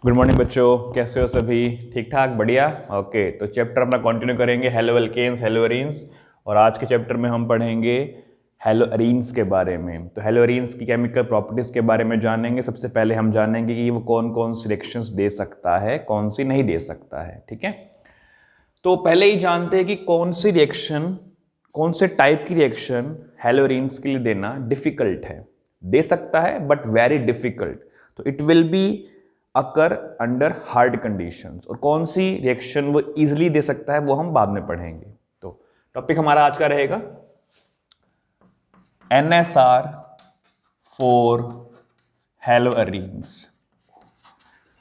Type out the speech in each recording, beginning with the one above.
Good morning बच्चों, कैसे हो सभी? ठीक ठाक, बढ़िया। ओके, तो चैप्टर अपना कंटिन्यू करेंगे हेलो एल्केन्स, हेलो एरीन्स। और आज के चैप्टर में हम पढ़ेंगे हेलो एरीन्स के बारे में। तो हेलो एरीन्स की केमिकल प्रॉपर्टीज के बारे में जानेंगे। सबसे पहले हम जानेंगे कि वो कौन कौन सी रिएक्शंस दे सकता है, कौन सी नहीं दे सकता है। ठीक है, तो पहले ही जानते हैं कि कौन सी रिएक्शन, कौन से टाइप की रिएक्शन हेलो एरीन्स के लिए देना डिफिकल्ट है। दे सकता है बट वेरी डिफिकल्ट, तो it will be occur under hard conditions. और कौन सी रिएक्शन वो इजीली दे सकता है वो हम बाद में पढ़ेंगे। तो टॉपिक हमारा आज का रहेगा NSR फॉर हेलो एरीन्स।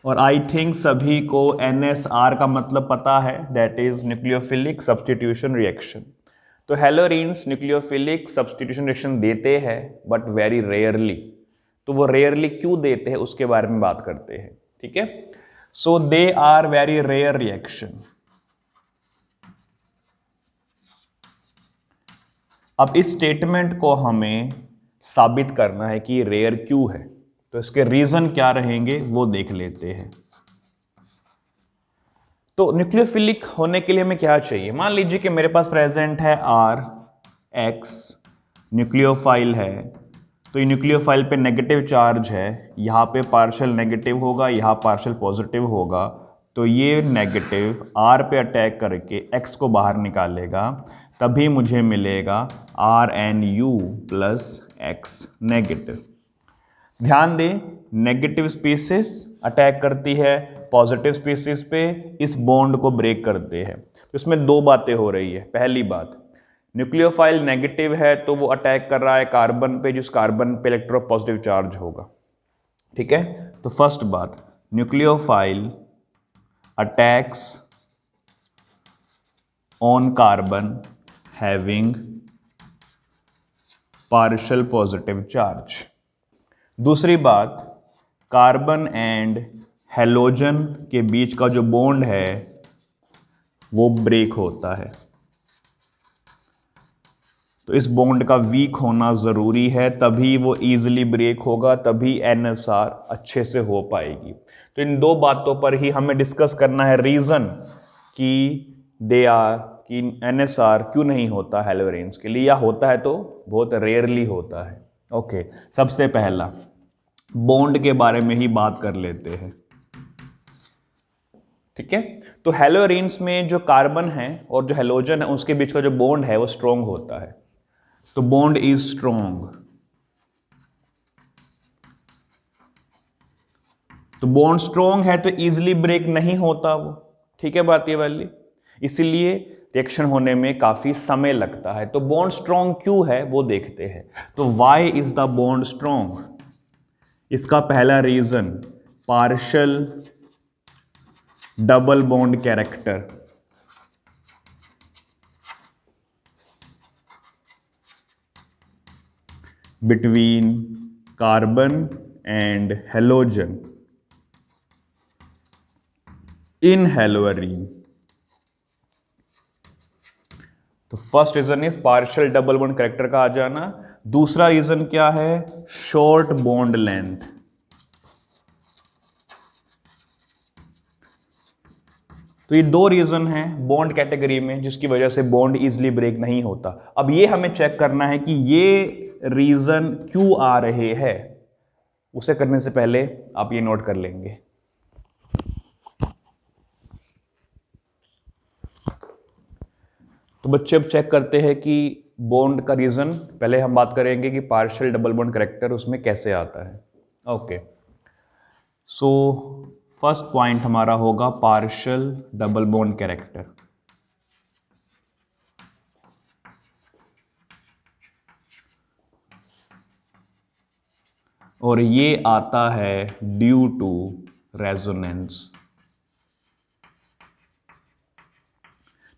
और आई थिंक सभी को NSR का मतलब पता है, that is nucleophilic substitution reaction. तो haloarenes nucleophilic substitution reaction देते हैं बट वेरी रेयरली। तो वो रेयरली क्यों देते हैं उसके बारे में बात करते हैं। ठीक है, so they are very rare reaction. अब इस स्टेटमेंट को हमें साबित करना है कि रेयर क्यों है, तो इसके रीजन क्या रहेंगे वो देख लेते हैं। तो न्यूक्लियोफिलिक होने के लिए हमें क्या चाहिए? मान लीजिए कि मेरे पास प्रेजेंट है RX, न्यूक्लियोफाइल है। तो ये न्यूक्लियोफाइल पे नेगेटिव चार्ज है, यहाँ पे पार्शियल नेगेटिव होगा, यहाँ पार्शियल पॉजिटिव होगा। तो ये नेगेटिव R पे अटैक करके X को बाहर निकालेगा, तभी मुझे मिलेगा RNU प्लस X नेगेटिव। ध्यान दें, नेगेटिव स्पीसीज अटैक करती है पॉजिटिव स्पीसीज पे, इस बॉन्ड को ब्रेक करते हैं। तो इसमें दो बातें हो रही है। पहली बात, न्यूक्लियोफाइल नेगेटिव है तो वो अटैक कर रहा है कार्बन पे, जिस कार्बन पे इलेक्ट्रोपॉजिटिव चार्ज होगा। ठीक है, तो फर्स्ट बात, nucleophile attacks on carbon having partial positive charge. दूसरी बात, कार्बन एंड हैलोजन के बीच का जो बॉन्ड है वो ब्रेक होता है। तो इस बॉन्ड का वीक होना जरूरी है, तभी वो इजीली ब्रेक होगा, तभी NSR अच्छे से हो पाएगी। तो इन दो बातों पर ही हमें डिस्कस करना है रीजन कि दे आर, कि NSR क्यों नहीं होता हेलो एरीन्स के लिए, या होता है तो बहुत रेयरली होता है। ओके, सबसे पहला बॉन्ड के बारे में ही बात कर लेते हैं। ठीक है, तो हेलो एरीन्स में जो कार्बन है और जो हैलोजन है उसके बीच का जो बॉन्ड है वो स्ट्रॉन्ग होता है। तो बॉन्ड इज स्ट्रॉन्ग। तो बॉन्ड स्ट्रॉन्ग है तो इजीली ब्रेक नहीं होता वो। ठीक है बात ये वाली, इसीलिए रिएक्शन होने में काफी समय लगता है। तो बॉन्ड स्ट्रॉन्ग क्यों है वो देखते हैं। तो why is the bond strong? इसका पहला reason, partial double bond character. Between carbon and halogen in haloarene. तो first reason is partial double bond character का आ जाना। दूसरा रीजन क्या है? Short bond length. तो ये दो रीजन हैं बॉन्ड कैटेगरी में जिसकी वजह से बॉन्ड इजीली ब्रेक नहीं होता। अब ये हमें चेक करना है कि ये रीजन क्यों आ रहे हैं। उसे करने से पहले आप ये नोट कर लेंगे। तो बच्चे अब चेक करते हैं कि बॉन्ड का रीजन, पहले हम बात करेंगे कि पार्शियल डबल बॉन्ड कैरेक्टर उसमें कैसे आता है। ओके, सो फर्स्ट पॉइंट हमारा होगा पार्शियल डबल बॉन्ड कैरेक्टर। और ये आता है ड्यू टू रेजोनेंस।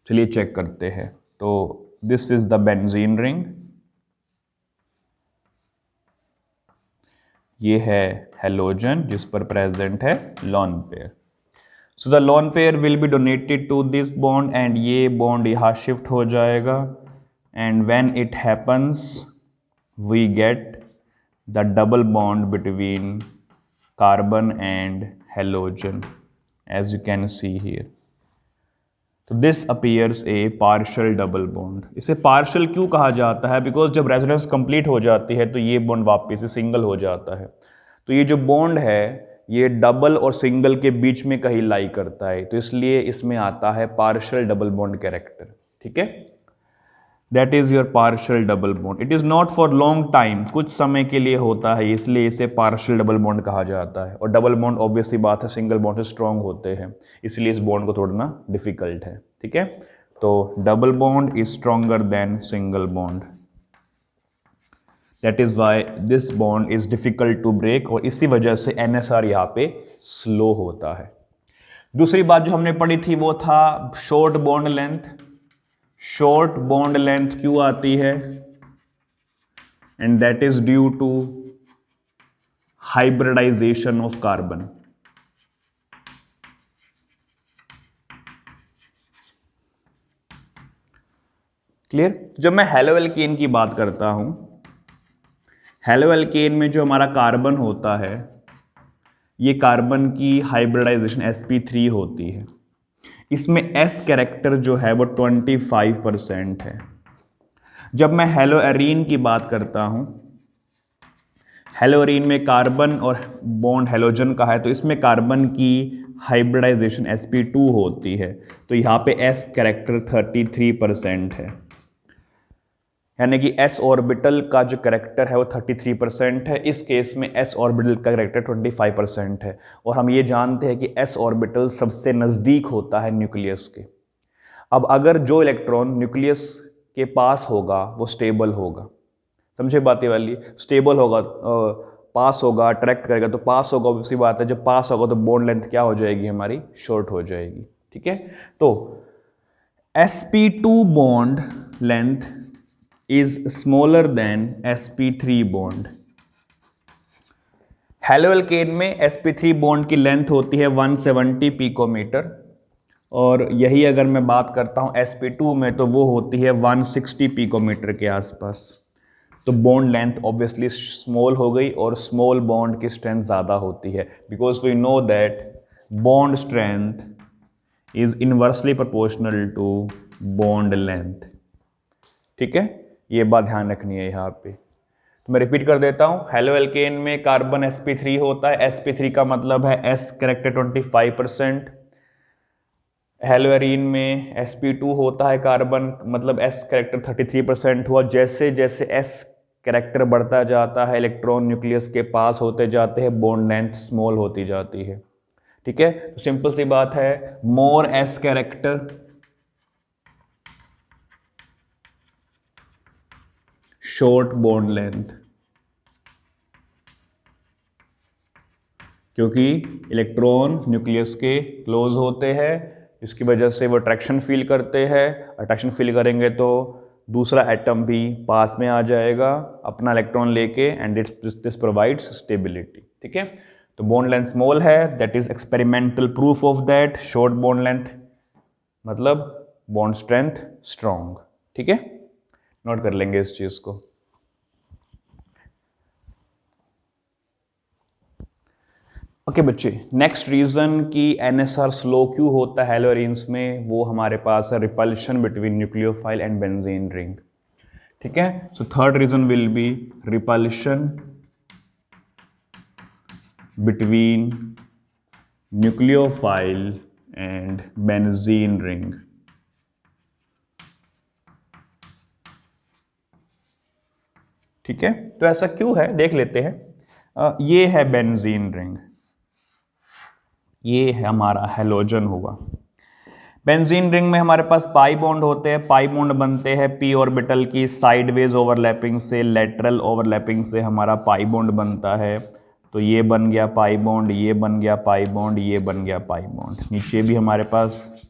चलिए चेक करते हैं। तो this is the benzene ring, ये है हैलोजन जिस पर प्रेजेंट है lone pair. So the lone pair will be donated to this bond and ये बॉन्ड यहां शिफ्ट हो जाएगा। And when it happens we get the double bond between carbon and halogen, as you can see here. तो this appears a partial double bond. इसे partial क्यों कहा जाता है? बिकॉज जब रेजोनेंस कंप्लीट हो जाती है तो ये बॉन्ड वापस से सिंगल हो जाता है। तो ये जो बॉन्ड है ये डबल और सिंगल के बीच में कहीं लाई करता है, तो इसलिए इसमें आता है पार्शियल डबल बॉन्ड कैरेक्टर। ठीक है, that is your partial double bond. It is not for long time, कुछ समय के लिए होता है, इसलिए इसे पार्शियल डबल बॉन्ड कहा जाता है। और डबल बॉन्ड ऑब्वियसली बात है सिंगल बॉन्ड से स्ट्रांग होते हैं, इसलिए इस बॉन्ड को तोड़ना डिफिकल्ट है। ठीक है, तो double bond is stronger than single bond, that is why this bond is difficult to break, और इसी वजह से NSR यहाँ पे स्लो होता है। दूसरी बात जो हमने पढ़ी थी वो था short bond length. Short bond length क्यों आती है? And that is due to hybridization of carbon. Clear? जब मैं हेलोएल्केन की बात करता हूं, हेलोएल्केन में जो हमारा कार्बन होता है ये कार्बन की हाइब्रिडाइजेशन sp3 होती है। इसमें S कैरेक्टर जो है वो 25% है। जब मैं हेलोएरीन की बात करता हूं, हेलोएरीन में कार्बन और बॉन्ड हेलोजन का है, तो इसमें कार्बन की हाइब्रिडाइजेशन sp2 होती है, तो यहाँ पे S कैरेक्टर 33% है। यानी कि S ऑर्बिटल का जो कैरेक्टर है वो 33% है, इस केस में S ऑर्बिटल का कैरेक्टर 25% है। और हम ये जानते हैं कि S ऑर्बिटल सबसे नज़दीक होता है न्यूक्लियस के। अब अगर जो इलेक्ट्रॉन न्यूक्लियस के पास होगा वो स्टेबल होगा, समझे बातें वाली, स्टेबल होगा, पास होगा, अट्रैक्ट करेगा, तो पास होगा, ऑब्वियसली बात है जब पास होगा तो बॉन्ड लेंथ क्या हो जाएगी हमारी? शॉर्ट हो जाएगी। ठीक है, तो sp2 bond length is smaller than sp3 bond. Haloalkane में sp3 बॉन्ड की लेंथ होती है 170 पिकोमीटर, और यही अगर मैं बात करता हूं sp2 में तो वो होती है 160 पिकोमीटर के आसपास। तो बॉन्ड लेंथ ऑब्वियसली स्मॉल हो गई, और स्मॉल बॉन्ड की स्ट्रेंथ ज़्यादा होती है, because we know that bond strength is inversely proportional to bond length. ठीक है, ये बात ध्यान रखनी है यहाँ पे। तो मैं रिपीट कर देता हूँ, हेलोएल्केन में कार्बन sp3 होता है, sp3 का मतलब है S कैरेक्टर 25%। हेलोएरीन में sp2 होता है कार्बन, मतलब S कैरेक्टर 33% हुआ। जैसे जैसे S कैरेक्टर बढ़ता जाता है, इलेक्ट्रॉन न्यूक्लियस के पास होते जाते हैं, बॉन्ड लेंथ स्मॉल होती जाती है। ठीक है, तो सिंपल सी बात है, मोर S character short bond length, क्योंकि इलेक्ट्रॉन न्यूक्लियस के क्लोज होते हैं, इसकी वजह से वो अट्रैक्शन फील करते हैं। अट्रैक्शन फील करेंगे तो दूसरा एटम भी पास में आ जाएगा अपना इलेक्ट्रॉन लेके, एंड दिस प्रोवाइड्स स्टेबिलिटी। ठीक है, तो बॉन्ड लेंथ स्मॉल है, that is experimental proof of that. Short bond length मतलब बॉन्ड स्ट्रेंथ स्ट्रॉन्ग। ठीक है, नोट कर लेंगे इस चीज को। ओके बच्चे, नेक्स्ट रीजन कि NSR स्लो क्यों होता है हेलोएरीन्स में, वो हमारे पास है repulsion between nucleophile and benzene ring. ठीक है, so third reason will be repulsion between nucleophile and benzene ring. ठीक है, तो ऐसा क्यों है देख लेते हैं। ये है बेंजीन रिंग, ये है हमारा हेलोजन हुआ। बेंजीन रिंग में हमारे पास पाई बॉन्ड होते हैं, पाई बॉन्ड बनते हैं p ऑर्बिटल की साइडवेज ओवरलैपिंग से, लेटरल ओवरलैपिंग से हमारा पाई बॉन्ड बनता है। तो ये बन गया पाई बॉन्ड, ये बन गया पाई बॉन्ड, ये बन गया पाई बॉन्ड, नीचे भी हमारे पास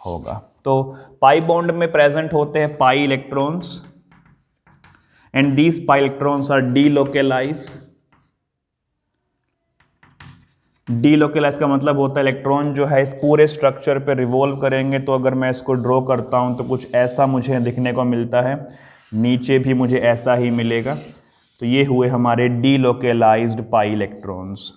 होगा। तो पाई बॉन्ड में प्रेजेंट होते हैं pi electrons, and these pi electrons are delocalize. Delocalize का मतलब होता है इलेक्ट्रॉन जो है इस पूरे स्ट्रक्चर पे रिवॉल्व करेंगे। तो अगर मैं इसको ड्रॉ करता हूं तो कुछ ऐसा मुझे दिखने को मिलता है, नीचे भी मुझे ऐसा ही मिलेगा। तो ये हुए हमारे डीलोकेलाइज्ड पाई इलेक्ट्रॉन्स।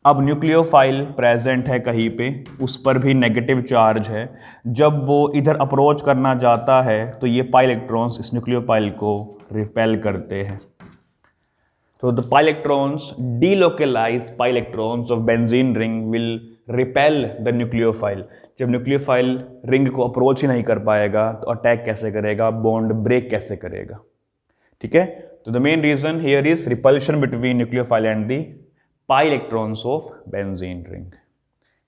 अब न्यूक्लियोफाइल प्रेजेंट है कहीं पे, उस पर भी नेगेटिव चार्ज है। जब वो इधर अप्रोच करना चाहता है तो ये पाई इलेक्ट्रॉन्स इस न्यूक्लियोफाइल को रिपेल करते हैं। तो the pi electrons, delocalized pi electrons of benzene ring will repel the nucleophile। जब न्यूक्लियोफाइल रिंग को अप्रोच ही नहीं कर पाएगा तो अटैक कैसे करेगा, बॉन्ड ब्रेक कैसे करेगा। ठीक है, तो the main reason here is repulsion between nucleophile and the pi electrons of benzene ring.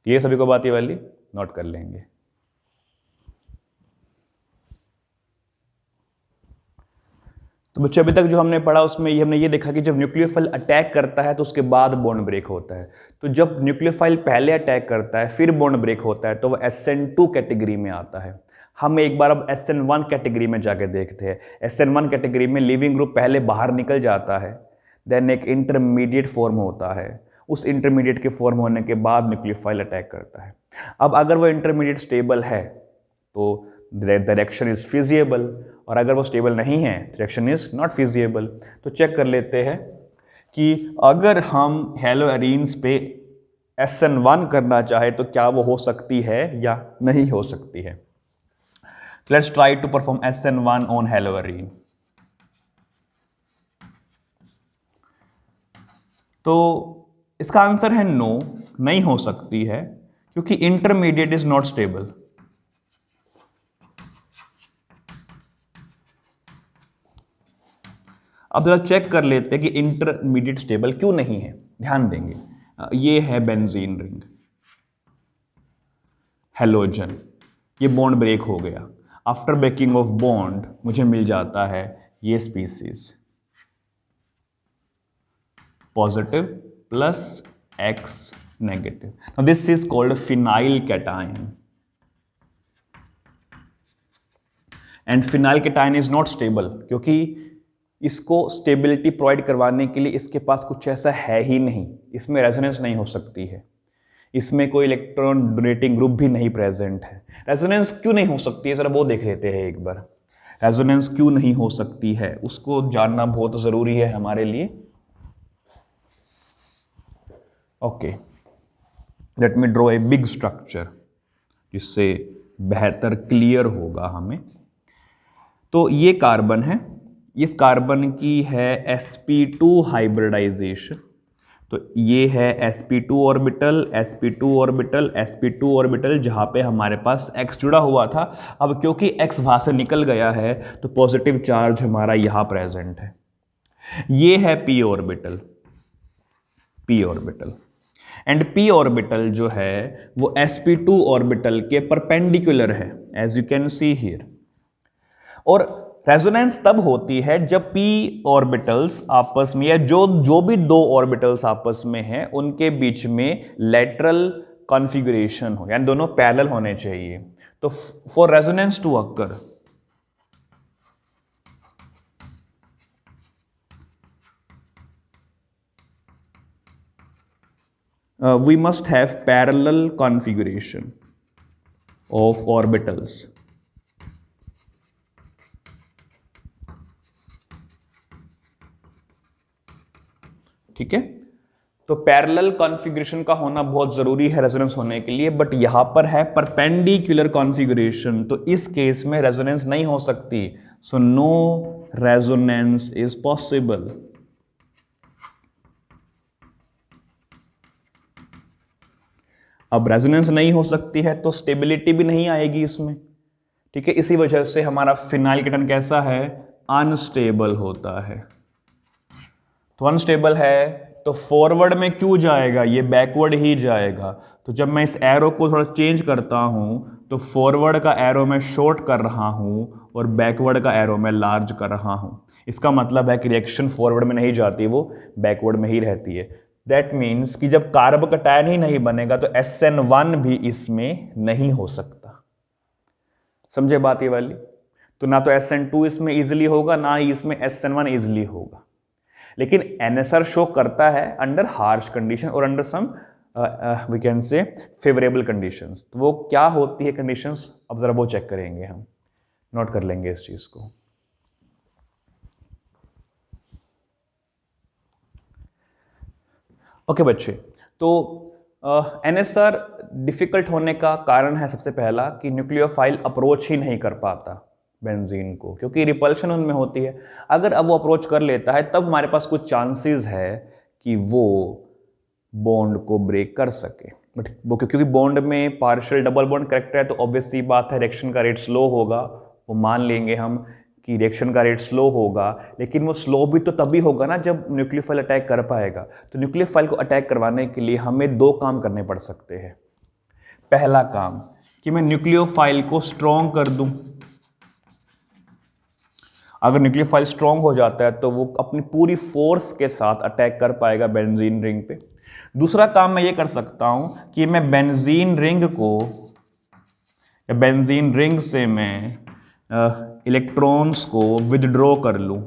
ये सभी को बात ये वाली नोट कर लेंगे। तो बच्चों अभी तक जो हमने पढ़ा उसमें हमने ये देखा कि जब न्यूक्लियोफाइल अटैक करता है तो उसके बाद बॉन्ड ब्रेक होता है। तो जब न्यूक्लियोफाइल पहले अटैक करता है फिर बॉन्ड ब्रेक होता है तो वो SN2 कैटेगरी में आता है। हम एक बार अब SN1 कैटेगरी में जाके देखते हैं। SN1 कैटेगरी में लिविंग ग्रुप पहले बाहर निकल जाता है, देन एक इंटरमीडिएट फॉर्म होता है। उस इंटरमीडिएट के फॉर्म होने के बाद न्यूक्लियोफाइल अटैक करता है। अब अगर वो इंटरमीडिएट स्टेबल है तो डायरेक्शन इज फिजिएबल, और अगर वो स्टेबल नहीं है डायरेक्शन इज नॉट फिजिएबल। तो चेक कर लेते हैं कि अगर हम हेलोएरीन्स पे SN1 करना चाहे तो क्या वो हो सकती है या नहीं हो सकती है। Let's try to perform SN1 on haloarene. तो इसका आंसर है नो, नहीं हो सकती है, क्योंकि इंटरमीडिएट इज नॉट स्टेबल। अब जरा चेक कर लेते हैं कि इंटरमीडिएट स्टेबल क्यों नहीं है। ध्यान देंगे, ये है बेंजीन रिंग, हेलोजन, ये बॉन्ड ब्रेक हो गया। आफ्टर ब्रेकिंग ऑफ बॉन्ड मुझे मिल जाता है ये species, positive plus x negative. Now this is called phenyl cation, and phenyl cation is not stable, क्योंकि इसको स्टेबिलिटी प्रोवाइड करवाने के लिए इसके पास कुछ ऐसा है ही नहीं। इसमें रेजोनेंस नहीं हो सकती है, इसमें कोई इलेक्ट्रॉन डोनेटिंग ग्रुप भी नहीं प्रेजेंट है। रेजोनेंस क्यों नहीं हो सकती है, जरा वो देख लेते हैं एक बार। रेजोनेंस क्यों नहीं हो सकती है उसको जानना बहुत जरूरी है हमारे लिए। Okay, let me draw a big structure जिससे बेहतर क्लियर होगा हमें। तो ये कार्बन है, इस कार्बन की है sp2 हाइब्रिडाइजेशन। तो ये है sp2 orbital, sp2 orbital, sp2 orbital, जहां पे हमारे पास x जुड़ा हुआ था। अब क्योंकि x वहां से निकल गया है तो पॉजिटिव चार्ज हमारा यहां प्रेजेंट है। ये है p orbital, p orbital, and p orbital जो है वो sp2 ऑर्बिटल के परपेंडिकुलर है, as you can see here. और रेजोनेंस तब होती है जब p ऑर्बिटल्स आपस में, या जो भी दो ऑर्बिटल्स आपस में हैं उनके बीच में लेटरल कॉन्फ़िगरेशन हो, यानी दोनों पैरेलल होने चाहिए। तो for resonance to occur we must have parallel configuration of orbitals। ठीक है, तो पैरेलल कॉन्फ़िगरेशन का होना बहुत जरूरी है रेजोनेंस होने के लिए, बट यहां पर है परपेंडिकुलर कॉन्फ़िगरेशन, तो इस केस में रेजोनेंस नहीं हो सकती। So no resonance is possible. अब रेजोनेंस नहीं हो सकती है तो स्टेबिलिटी भी नहीं आएगी इसमें। ठीक है, इसी वजह से हमारा फिनाइल कैटायन कैसा है, अनस्टेबल होता है। तो अनस्टेबल है तो फॉरवर्ड में क्यों जाएगा, ये बैकवर्ड ही जाएगा। तो जब मैं इस एरो को थोड़ा चेंज करता हूं तो फॉरवर्ड का एरो मैं शॉर्ट कर रहा हूं और बैकवर्ड का एरो मैं लार्ज कर रहा हूं। इसका मतलब है कि रिएक्शन फॉरवर्ड में नहीं जाती, वो बैकवर्ड में ही रहती है। दैट मीन्स कि जब कार्ब कैटायन ही नहीं बनेगा तो SN1 भी इसमें नहीं हो सकता। समझे बात ये वाली। तो ना तो SN2 इसमें इजिली होगा, ना ही इसमें SN1 इजिली होगा। लेकिन NSR शो करता है अंडर हार्श कंडीशन और under some we can say favourable conditions. तो वो क्या होती है कंडीशंस, अब जरा वो चेक करेंगे हम। नोट कर लेंगे इस चीज को। ओके बच्चे, तो NSR डिफिकल्ट होने का कारण है सबसे पहला कि न्यूक्लियोफाइल अप्रोच ही नहीं कर पाता बेंजीन को, क्योंकि रिपल्शन उनमें होती है। अगर अब वो अप्रोच कर लेता है तब हमारे पास कुछ चांसेस है कि वो बॉन्ड को ब्रेक कर सके, बट वो क्योंकि बॉन्ड में पार्शियल डबल बॉन्ड करेक्टर है तो ऑब्वियसली बात है रिएक्शन का रेट स्लो होगा। वो मान लेंगे हम कि रिएक्शन का रेट स्लो होगा, लेकिन वो स्लो भी तो तभी होगा ना जब न्यूक्लियोफाइल अटैक कर पाएगा। तो न्यूक्लियोफाइल को अटैक करवाने के लिए हमें दो काम करने पड़ सकते हैं। पहला काम कि मैं न्यूक्लियोफाइल को स्ट्रॉन्ग कर दूं। अगर न्यूक्लियोफाइल स्ट्रॉन्ग हो जाता है तो वो अपनी पूरी फोर्स के साथ अटैक कर पाएगा बेंजीन रिंग पे। दूसरा काम मैं ये कर सकता हूं कि मैं बेंजीन रिंग को, या बेंजीन रिंग से मैं इलेक्ट्रॉन्स को विदड्रॉ कर लूं,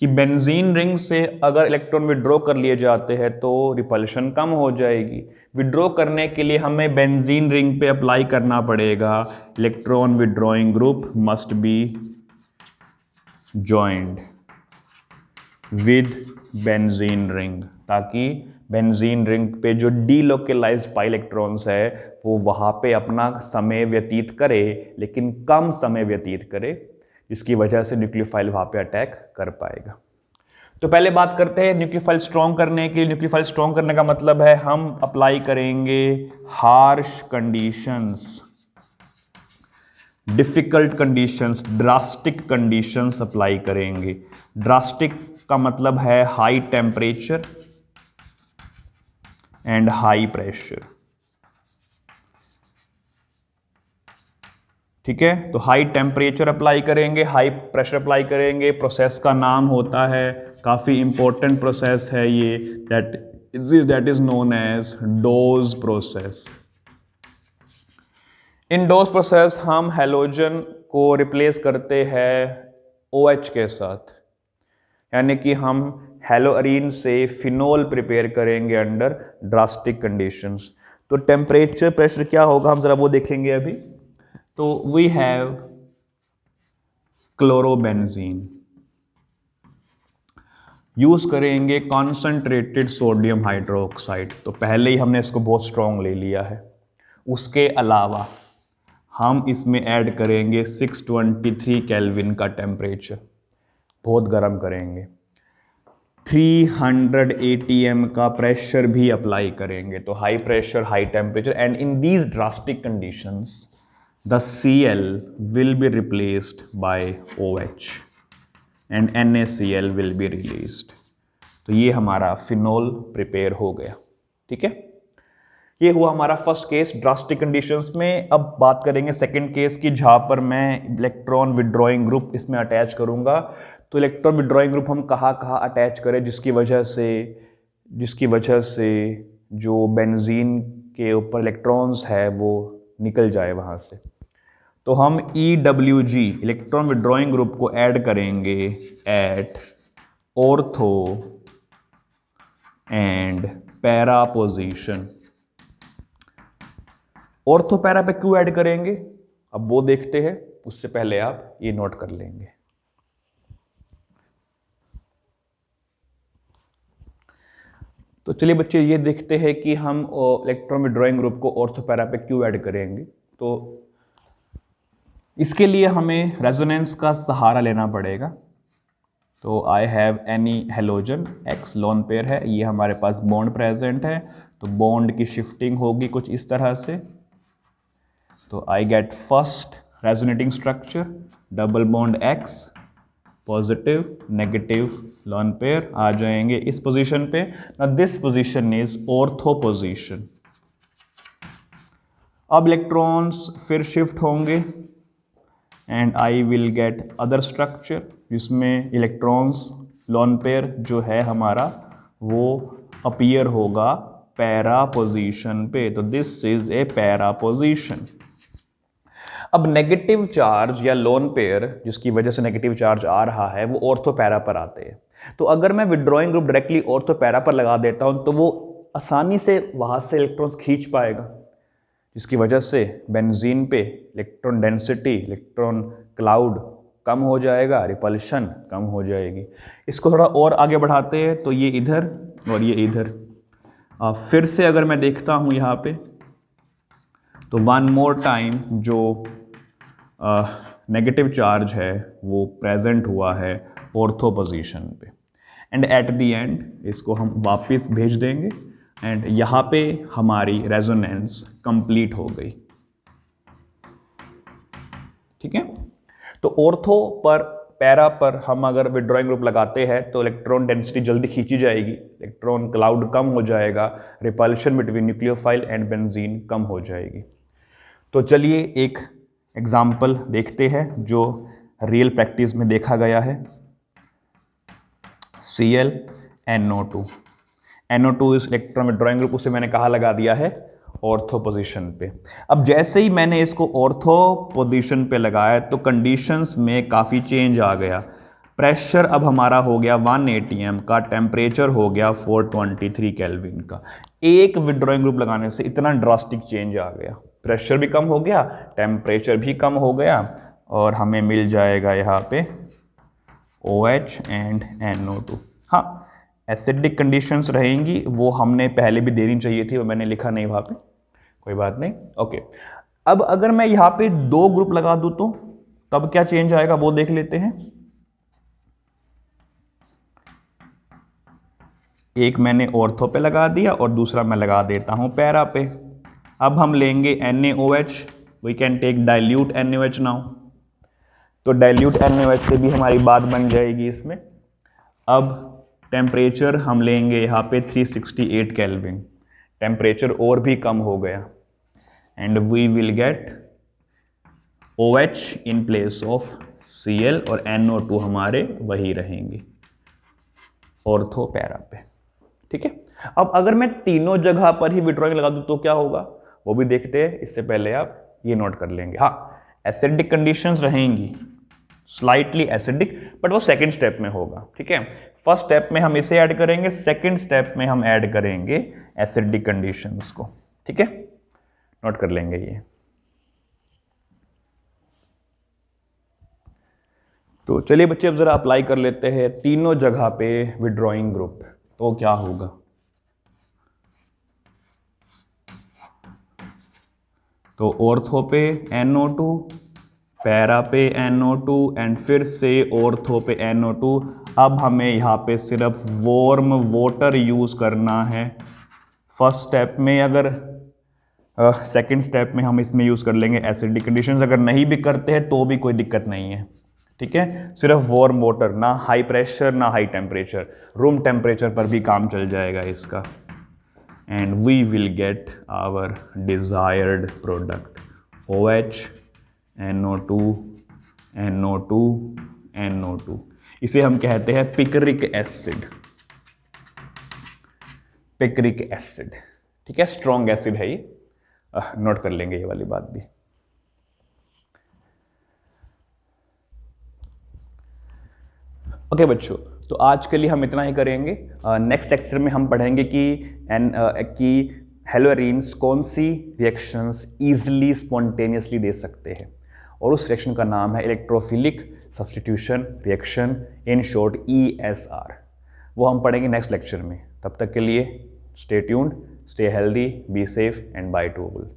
कि बेंजीन रिंग से अगर इलेक्ट्रॉन विड्रॉ कर लिए जाते हैं तो रिपल्शन कम हो जाएगी। विड्रॉ करने के लिए हमें बेंजीन रिंग पे अप्लाई करना पड़ेगा electron withdrawing group must be joined with benzene ring, ताकि बेंजीन रिंग पे जो डीलोकलाइज्ड पाई इलेक्ट्रॉन्स है वो वहां पे अपना समय व्यतीत करे, लेकिन कम समय व्यतीत करे, जिसकी वजह से न्यूक्लियोफाइल वहां पे अटैक कर पाएगा। तो पहले बात करते हैं न्यूक्लियोफाइल स्ट्रॉन्ग करने की। न्यूक्लियोफाइल स्ट्रॉन्ग करने का मतलब है हम अप्लाई करेंगे harsh conditions, difficult conditions, drastic conditions apply करेंगे। ड्रास्टिक का मतलब है high temperature and high pressure. ठीक है, तो हाई टेम्परेचर अप्लाई करेंगे, हाई प्रेशर अप्लाई करेंगे। प्रोसेस का नाम होता है, काफी इंपॉर्टेंट प्रोसेस है ये, that is known as Dow's process. In Dow's process हम हैलोजन को रिप्लेस करते हैं OH के साथ, यानी कि हम हेलोअरीन से फिनोल प्रिपेयर करेंगे अंडर ड्रास्टिक कंडीशंस। तो टेम्परेचर प्रेशर क्या होगा हम जरा वो देखेंगे अभी। तो वी हैव क्लोरोबेंजीन, यूज करेंगे कॉन्सेंट्रेटेड सोडियम हाइड्रोक्साइड। तो पहले ही हमने इसको बहुत स्ट्रॉन्ग ले लिया है। उसके अलावा हम इसमें ऐड करेंगे 623 केल्विन का टेम्परेचर, बहुत गर्म करेंगे। 300 ATM का प्रेशर भी अप्लाई करेंगे। तो high pressure high temperature, and in these drastic conditions the Cl will be replaced by OH and NaCl will be released। तो ये हमारा फिनोल प्रिपेयर हो गया। ठीक है, ये हुआ हमारा फर्स्ट केस ड्रास्टिक कंडीशंस में। अब बात करेंगे सेकंड केस की, जहां पर मैं इलेक्ट्रॉन विड्रॉइंग ग्रुप इसमें अटैच करूंगा। तो इलेक्ट्रॉन विड्रॉइंग ग्रुप हम कहाँ कहाँ अटैच करें जिसकी वजह से जो बेंजीन के ऊपर इलेक्ट्रॉन्स है वो निकल जाए वहां से। तो हम EWG इलेक्ट्रॉन विड्रॉइंग ग्रुप को ऐड करेंगे at ortho and para position. Ortho para पे क्यों ऐड करेंगे अब वो देखते हैं, उससे पहले आप ये नोट कर लेंगे। तो चलिए बच्चे ये देखते हैं कि हम इलेक्ट्रॉन विड्रॉइंग ग्रुप को ऑर्थो पैरा पे क्यों ऐड करेंगे। तो इसके लिए हमें रेजोनेंस का सहारा लेना पड़ेगा। तो I have any halogen, X lone pair है, ये हमारे पास बॉन्ड प्रेजेंट है, तो बॉन्ड की शिफ्टिंग होगी कुछ इस तरह से। तो I get first resonating structure double bond X, positive negative lone pair आ जाएंगे इस पोजीशन पे। Now this position is ortho position. अब इलेक्ट्रॉन्स फिर शिफ्ट होंगे and I will get other structure जिसमें इलेक्ट्रॉन्स लोन पेयर जो है हमारा वो अपीयर होगा पैरा पोजीशन पे। तो this is a para position. अब नेगेटिव चार्ज या लोन पेयर जिसकी वजह से नेगेटिव चार्ज आ रहा है वो ऑर्थो पैरा पर आते हैं। तो अगर मैं withdrawing group directly ortho para पर लगा देता हूं तो वो आसानी से वहां से इलेक्ट्रॉन्स खींच पाएगा, जिसकी वजह से बेंजीन पे इलेक्ट्रॉन डेंसिटी, इलेक्ट्रॉन क्लाउड कम हो जाएगा, रिपल्शन कम हो जाएगी। इसको थोड़ा और आगे बढ़ाते हैं तो ये इधर और ये इधर। फिर से अगर मैं देखता हूँ यहाँ पे तो वन मोर टाइम जो नेगेटिव चार्ज है वो प्रेजेंट हुआ है ऑर्थो पोजीशन पे, एंड एट द एंड इसको हम वापस भेज देंगे एंड यहाँ पे हमारी रेजोनेंस कंप्लीट हो गई। ठीक है, तो ऑर्थो पर पैरा पर हम अगर विड्रॉइंग ग्रुप लगाते हैं तो इलेक्ट्रॉन डेंसिटी जल्दी खींची जाएगी, इलेक्ट्रॉन क्लाउड कम हो जाएगा, repulsion between nucleophile and benzene कम हो जाएगी। तो चलिए एक एग्जाम्पल देखते हैं जो रियल प्रैक्टिस में देखा गया है। ClNO2 NO2 इस इलेक्ट्रॉन विड्रॉइंग ग्रुप, उसे मैंने कहाँ लगा दिया है, ऑर्थो पोजीशन पे। अब जैसे ही मैंने इसको ऑर्थो पोजीशन पे लगाया तो कंडीशंस में काफ़ी चेंज आ गया। प्रेशर अब हमारा हो गया 1 atm का, टेम्परेचर हो गया 423 केल्विन का। एक विड्रॉइंग ग्रुप लगाने से इतना ड्रास्टिक चेंज आ गया, प्रेशर भी कम हो गया, टेम्परेचर भी कम हो गया, और हमें मिल जाएगा यहाँ पे OH एंड NO2। हाँ, एसिडिक कंडीशंस रहेंगी, वो हमने पहले भी देनी चाहिए थी, वो मैंने लिखा नहीं वहाँ पे, कोई बात नहीं। ओके, अब अगर मैं यहाँ पे 2 ग्रुप लगा दूँ तो तब क्या चेंज आएगा वो देख लेते हैं। एक मैंने ऑर्थो पे लगा दिया और दूसरा मैं लगा देता हूँ पैरा पे। अब हम लेंगे NaOH, we can take dilute NaOH now. तो डाइल्यूट NaOH से भी हमारी बात बन जाएगी इसमें। अब टेम्परेचर हम लेंगे यहाँ पे 368 केल्विन, टेम्परेचर और भी कम हो गया, and we will get OH in place of Cl और NO2 हमारे वही रहेंगे ऑर्थो पैरा पे। ठीक है, अब अगर मैं तीनों जगह पर ही विड्रॉइंग लगा दूं तो क्या होगा वो भी देखते हैं। इससे पहले आप ये नोट कर लेंगे, हाँ एसिडिक कंडीशंस रहेंगी, स्लाइटली एसिडिक, बट वो सेकंड स्टेप में होगा। ठीक है, फर्स्ट स्टेप में हम इसे ऐड करेंगे, सेकंड स्टेप में हम ऐड करेंगे एसिडिक कंडीशंस को। ठीक है, नोट कर लेंगे ये। तो चलिए बच्चे अब जरा अप्लाई कर लेते हैं तीनों जगह पे विड्रॉइंग ग्रुप, तो क्या होगा। तो ऑर्थो पे NO2, पैरा पे NO2 एंड फिर से ऑर्थो पे NO2। अब हमें यहाँ पे सिर्फ वार्म वाटर यूज़ करना है फर्स्ट स्टेप में। अगर सेकंड स्टेप में हम इसमें यूज़ कर लेंगे एसिडिक कंडीशंस, अगर नहीं भी करते हैं तो भी कोई दिक्कत नहीं है। ठीक है, सिर्फ वार्म वाटर, ना हाई प्रेशर ना हाई टेम्परेचर, रूम टेम्परेचर पर भी काम चल जाएगा इसका, and we will get our desired product OH NO2 NO2 NO2। इसे हम कहते हैं पिकरिक एसिड, पिकरिक एसिड। ठीक है, स्ट्रॉन्ग एसिड है ये, नोट कर लेंगे ये वाली बात भी। ओके बच्चों, तो आज के लिए हम इतना ही करेंगे। नेक्स्ट लेक्चर में हम पढ़ेंगे कि हेलोरीन्स कौन सी रिएक्शंस इजीली स्पॉन्टेनियसली दे सकते हैं, और उस रिएक्शन का नाम है electrophilic substitution reaction, in short ESR। वो हम पढ़ेंगे नेक्स्ट लेक्चर में। तब तक के लिए stay tuned, stay healthy, be safe and by two all.